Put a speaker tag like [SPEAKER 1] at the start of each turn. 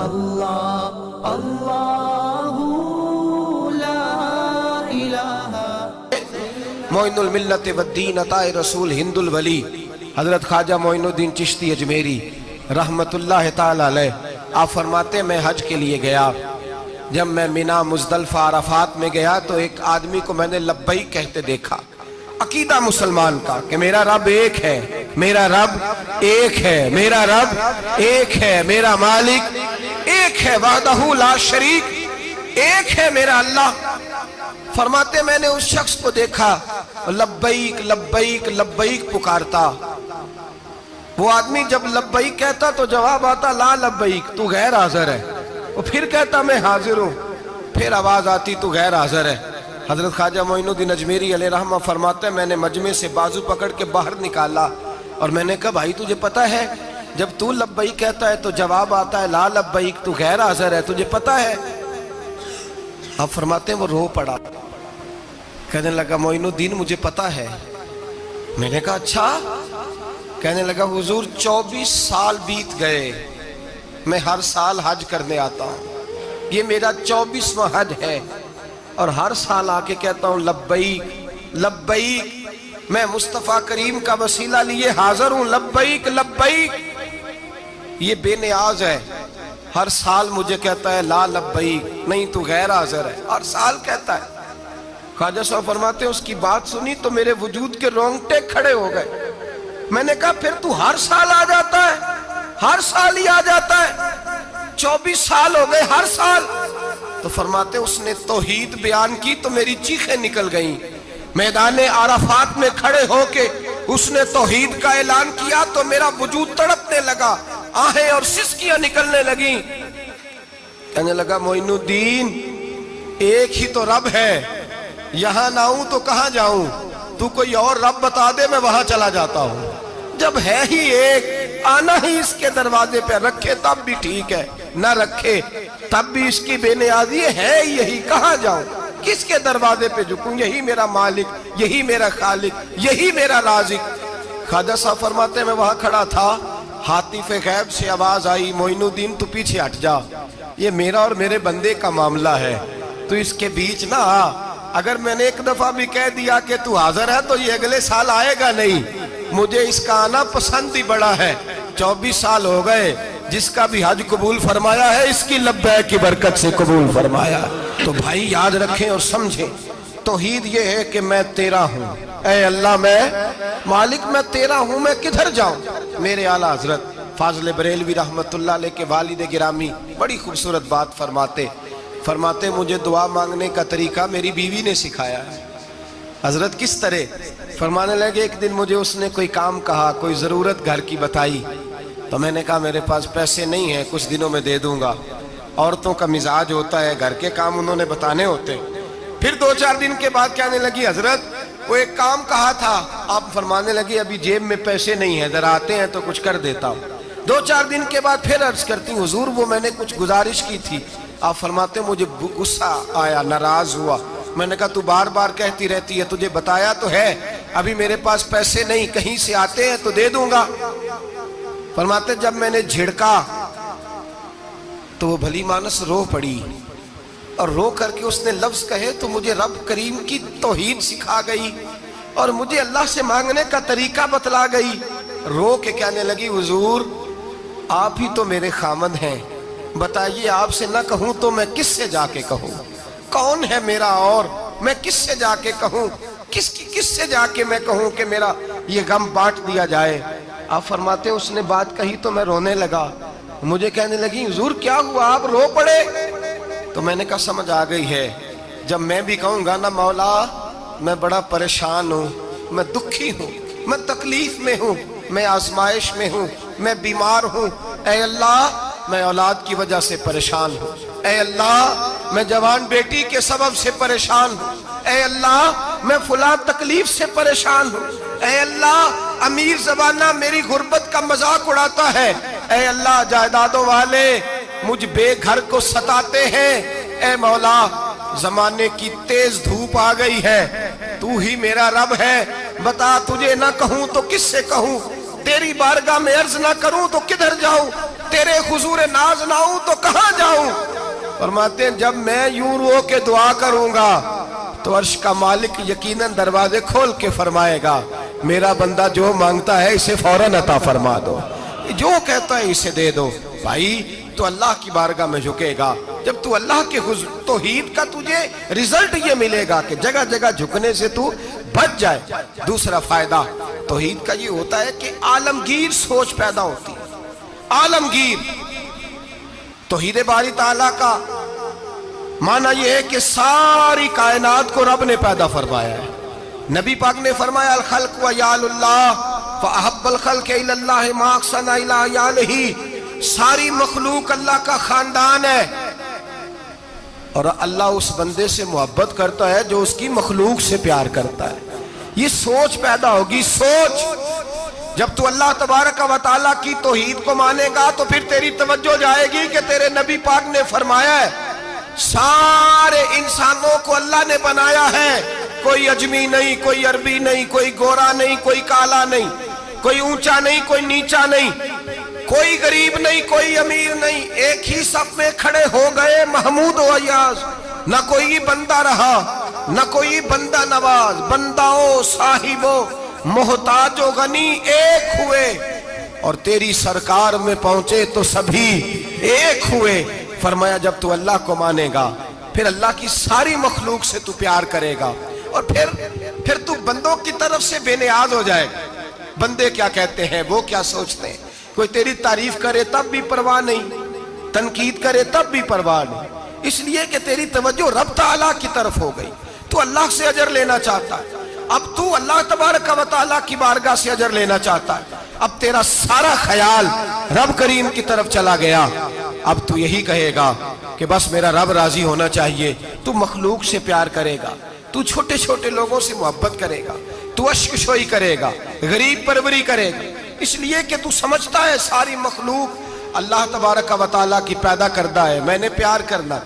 [SPEAKER 1] اللہ اللہ لا الہ۔
[SPEAKER 2] معین الملت والدین عطائے رسول ہند الولی حضرت خواجہ معین الدین چشتی اجمیری رحمت اللہ تعالی علیہ، آپ فرماتے میں حج کے لیے گیا، جب میں منی مزدلفہ عرفات میں گیا تو ایک آدمی کو میں نے لبیک کہتے دیکھا، عقیدہ مسلمان کا کہ میرا رب ایک ہے، میرا رب ایک ہے، میرا رب ایک ہے، میرا مالک ایک ہے، وحدہ لا شریک ایک ہے میرا اللہ۔ فرماتے میں نے اس شخص کو دیکھا لبیک لبیک لبیک پکارتا، وہ آدمی جب لبیک کہتا تو جواب آتا لا لبیک، تو غیر حاضر ہے، وہ پھر کہتا میں حاضر ہوں، پھر آواز آتی تو غیر حاضر ہے۔ حضرت خواجہ معین الدین اجمیری علیہ رحمہ فرماتے ہیں میں نے مجمع سے بازو پکڑ کے باہر نکالا اور میں نے کہا بھائی تجھے پتا ہے جب تو لبیک کہتا ہے تو جواب آتا ہے لا لبیک، تو غیر حاضر ہے، تجھے پتا ہے؟ آپ فرماتے ہیں وہ رو پڑا، کہنے لگا معین الدین مجھے پتا ہے۔ میں نے کہا اچھا؟ کہنے لگا حضور 24 سال بیت گئے، میں ہر سال حج کرنے آتا ہوں، یہ میرا 24واں حج ہے، اور ہر سال آ کے کہتا ہوں لبیک لبیک، میں مصطفیٰ کریم کا وسیلہ لیے حاضر ہوں، لبیک لبیک۔ یہ بے نیاز ہے، ہر سال مجھے کہتا ہے لا لبیک، نہیں تو غیر حاضر ہے، ہر سال کہتا ہے۔ خواجہ صاحب فرماتے ہیں اس کی بات سنی تو میرے وجود کے رونگٹے کھڑے ہو گئے۔ میں نے کہا پھر تو ہر سال آ جاتا ہے، ہر سال ہی آ جاتا ہے، 24 سال ہو گئے ہر سال۔ تو فرماتے اس نے توحید بیان کی تو میری چیخیں نکل گئیں، میدان عرفات میں کھڑے ہو کے اس نے توحید کا اعلان کیا تو میرا وجود تڑپنے لگا، آہیں اور سسکیاں نکلنے لگیں۔ کہنے لگا معین الدین ایک ہی تو رب ہے، یہاں نہ ہوں تو کہاں جاؤں، تو کوئی اور رب بتا دے میں وہاں چلا جاتا ہوں، جب ہے ہی ایک آنا ہی اس کے دروازے پہ، رکھے تب بھی ٹھیک ہے، نہ رکھے تب بھی اس کی بے نیازی ہے یہی، کہاں جاؤں، کس کے دروازے پہ جھکوں، یہی میرا مالک، یہی میرا خالق، یہی میرا رازق۔ خواجہ صاحب فرماتے میں وہاں کھڑا تھا، حاطف غیب سے آواز آئی معین الدین تو پیچھے ہٹ جا، یہ میرا اور میرے بندے کا معاملہ ہے، تو اس کے بیچ نہ آ، اگر میں نے ایک دفعہ بھی کہہ دیا کہ تو حاضر ہے تو یہ اگلے سال آئے گا نہیں، مجھے اس کا آنا پسند ہی بڑا ہے، 24 سال ہو گئے، جس کا بھی حج قبول فرمایا ہے اس کی لبیک کی برکت سے قبول فرمایا۔ تو بھائی یاد رکھیں اور سمجھیں، توحید یہ ہے کہ میں تیرا ہوں، اے اللہ میں مالک میں تیرا ہوں، میں کدھر جاؤں۔ میرے اعلیٰ حضرت فاضل بریلوی رحمت اللہ علیہ کے والد گرامی بڑی خوبصورت بات فرماتے مجھے دعا مانگنے کا طریقہ میری بیوی نے سکھایا ہے۔ حضرت کس طرح؟ فرمانے لگے ایک دن مجھے اس نے کوئی کام کہا، کوئی ضرورت گھر کی بتائی، تو میں نے کہا میرے پاس پیسے نہیں ہیں، کچھ دنوں میں دے دوں گا۔ عورتوں کا مزاج ہوتا ہے، گھر کے کام انہوں نے بتانے ہوتے۔ پھر 2-4 دن کے بعد کہنے لگی حضرت وہ ایک کام کہا تھا، آپ فرمانے لگے ابھی جیب میں پیسے نہیں ہیں، ذرا آتے ہیں تو کچھ کر دیتا ہوں۔ 2-4 دن کے بعد پھر عرض کرتی ہوں حضور وہ میں نے کچھ گزارش کی تھی، آپ فرماتے ہیں مجھے غصہ آیا، ناراض ہوا، میں نے کہا تو بار بار کہتی رہتی ہے، تجھے بتایا تو ہے، ابھی میرے پاس پیسے نہیں، کہیں سے آتے ہیں تو دے دوں گا۔ فرماتے جب میں نے جھڑکا تو وہ بھلی مانس رو پڑی، اور رو کر کے اس نے لفظ کہے تو مجھے رب کریم کی توحید سکھا گئی اور مجھے اللہ سے مانگنے کا طریقہ بتلا گئی۔ رو کے کہنے لگی حضور آپ ہی تو میرے خامد ہیں، بتائیے آپ سے نہ کہوں تو میں کس سے جا کے کہوں، کون ہے میرا اور میں کس سے جا کے کہوں، کس سے جا کے میں کہوں کہ میرا یہ غم بانٹ دیا جائے۔ آپ فرماتے ہیں اس نے بات کہی تو میں رونے لگا، مجھے کہنے لگی حضور کیا ہوا آپ رو پڑے؟ تو میں نے کہا سمجھ آ گئی ہے، جب میں بھی کہوں گا نا مولا میں بڑا پریشان ہوں، میں دکھی ہوں، میں تکلیف میں ہوں، میں آزمائش میں ہوں، میں بیمار ہوں، اے اللہ میں اولاد کی وجہ سے پریشان ہوں، اے اللہ میں جوان بیٹی کے سبب سے پریشان ہوں، اے اللہ میں فلاں تکلیف سے پریشان ہوں، اے اللہ امیر زبانہ میری غربت کا مذاق اڑاتا ہے، اے اللہ جائیدادوں والے مجھ بے گھر کو ستاتے ہیں، اے مولا زمانے کی تیز دھوپ آ گئی ہے، تو ہی میرا رب ہے، بتا تجھے نہ کہوں تو کس سے کہوں، تیری بارگاہ میں عرض نہ کروں تو کدھر جاؤں، تیرے حضور ناز نہ ہوں تو کہاں جاؤں۔ فرماتے ہیں جب میں یوں رو کے دعا کروں گا تو عرش کا مالک یقیناً دروازے کھول کے فرمائے گا میرا بندہ جو مانگتا ہے اسے فوراً عطا فرما دو، جو کہتا ہے اسے دے دو۔ بھائی تو اللہ کی بارگاہ میں جھکے گا، جب تو اللہ کے حضور توحید کا تجھے رزلٹ یہ ملے گا کہ جگہ جگہ جھکنے سے تو بچ جائے۔ دوسرا فائدہ توحید کا یہ ہوتا ہے کہ عالمگیر سوچ پیدا ہوتی ہے۔ عالمگیر توحید باری تعالیٰ کا معنی یہ ہے کہ ساری کائنات کو رب نے پیدا فرمایا ہے۔ نبی پاک نے فرمایا الخلق و یال اللہ فاحب الخلق الی اللہ ما احسن الی یالہ، ساری مخلوق اللہ کا خاندان ہے اور اللہ اس بندے سے محبت کرتا ہے جو اس کی مخلوق سے پیار کرتا ہے۔ یہ سوچ پیدا ہوگی، سوچ جب تو اللہ تبارک و تعالیٰ کی توحید کو مانے گا تو پھر تیری توجہ جائے گی کہ تیرے نبی پاک نے فرمایا ہے سارے انسانوں کو اللہ نے بنایا ہے، کوئی اجمی نہیں، کوئی عربی نہیں، کوئی گورا نہیں، کوئی کالا نہیں، کوئی اونچا نہیں، کوئی نیچا نہیں، کوئی غریب نہیں، کوئی امیر نہیں، ایک ہی صف میں کھڑے ہو گئے محمود و ایاز، نہ کوئی بندہ رہا نہ کوئی بندہ نواز، بنداؤں صاحبوں محتاج و غنی ایک ہوئے اور تیری سرکار میں پہنچے تو سبھی ایک ہوئے۔ فرمایا جب تو اللہ کو مانے گا پھر اللہ کی ساری مخلوق سے تو پیار کرے گا اور پھر تو بندوں کی طرف سے بے نیاز ہو جائے گا۔ بندے کیا کہتے ہیں، وہ کیا سوچتے ہیں، کوئی تیری تعریف کرے تب بھی پرواہ نہیں، تنقید کرے تب بھی پرواہ نہیں، اس لیے کہ تیری توجہ رب تعالیٰ کی طرف ہو گئی، تو اللہ سے اجر لینا چاہتا ہے۔ اب تو اللہ تبارک و تعالیٰ کی بارگاہ سے اجر لینا چاہتا ہے، اب تیرا سارا خیال رب کریم کی طرف چلا گیا۔ اب تو یہی کہے گا کہ بس میرا رب راضی ہونا چاہیے۔ تو مخلوق سے پیار کرے گا، تو چھوٹے چھوٹے لوگوں سے محبت کرے گا، تو اشک شوئی کرے گا، غریب پروری کرے گا، اس لیے کہ تو سمجھتا ہے ساری مخلوق اللہ تبارک و تعالیٰ کی پیدا کردہ ہے، میں نے پیار کرنا۔